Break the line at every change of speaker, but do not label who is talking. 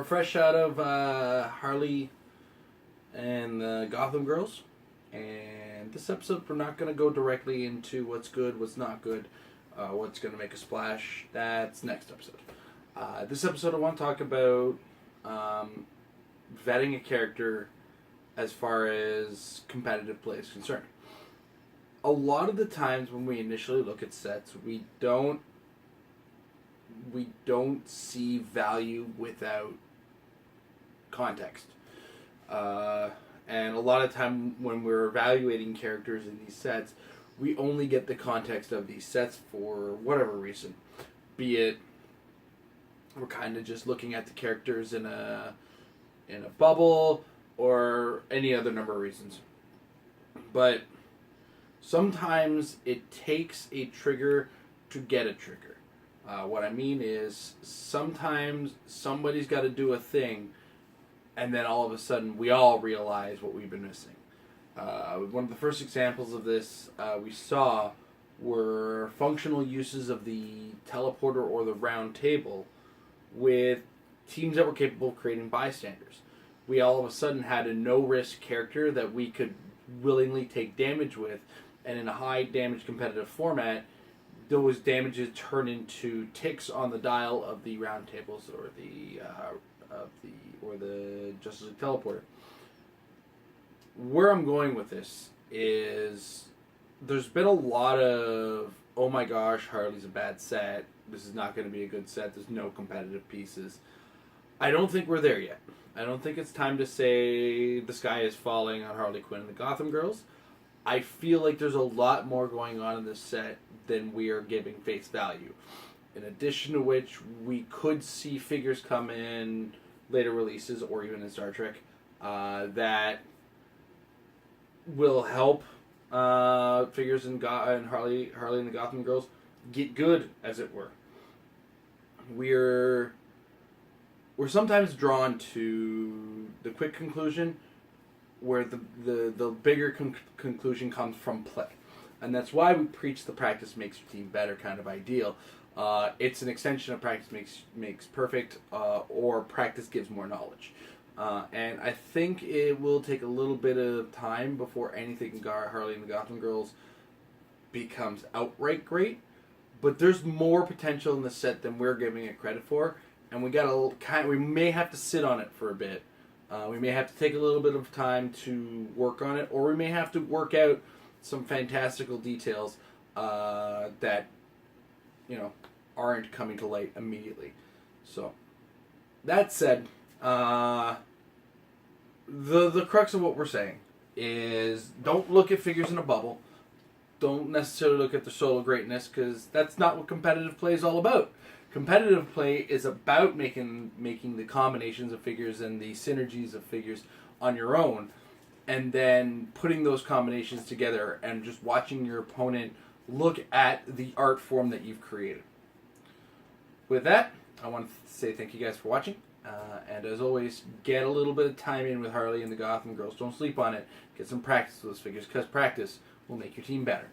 fresh out of Harley and the Gotham Girls. And this episode, we're not going to go directly into what's good, what's not good, what's going to make a splash. That's next episode. This episode, I want to talk about vetting a character as far as competitive play is concerned. A lot of the times when we initially look at sets, we don't see value without context. And a lot of time when we're evaluating characters in these sets, we only get the context of these sets for whatever reason. Be it we're kind of just looking at the characters in a bubble or any other number of reasons. But sometimes it takes a trigger to get a trigger. What I mean is sometimes somebody's got to do a thing and then all of a sudden we all realize what we've been missing. One of the first examples of this we saw were functional uses of the teleporter or the round table with teams that were capable of creating bystanders. We all of a sudden had a no-risk character that we could willingly take damage with, and in a high-damage competitive format, those damages turn into ticks on the dial of the round tables or the Justice League teleporter. Where I'm going with this is there's been a lot of, oh my gosh, Harley's a bad set. This is not going to be a good set. There's no competitive pieces. I don't think we're there yet. I don't think it's time to say the sky is falling on Harley Quinn and the Gotham Girls. I feel like there's a lot more going on in this set than we are giving face value. In addition to which, we could see figures come in later releases or even in Star Trek that will help figures in Harley and the Gotham Girls get good, as it were. We're sometimes drawn to the quick conclusion where the bigger conclusion comes from play. And that's why we preach the practice makes your team better kind of ideal. It's an extension of practice makes perfect, or practice gives more knowledge. And I think it will take a little bit of time before anything Harley and the Gotham Girls becomes outright great. But there's more potential in the set than we're giving it credit for, and we may have to sit on it for a bit. We may have to take a little bit of time to work on it, or we may have to work out some fantastical details that aren't coming to light immediately. So that said, the crux of what we're saying is don't look at figures in a bubble. Don't necessarily look at the solo greatness, because that's not what competitive play is all about. Competitive play is about making the combinations of figures and the synergies of figures on your own, and then putting those combinations together and just watching your opponent look at the art form that you've created. With that, I want to say thank you guys for watching. And as always, get a little bit of time in with Harley and the Gotham Girls. Don't sleep on it. Get some practice with those figures, because practice will make your team better.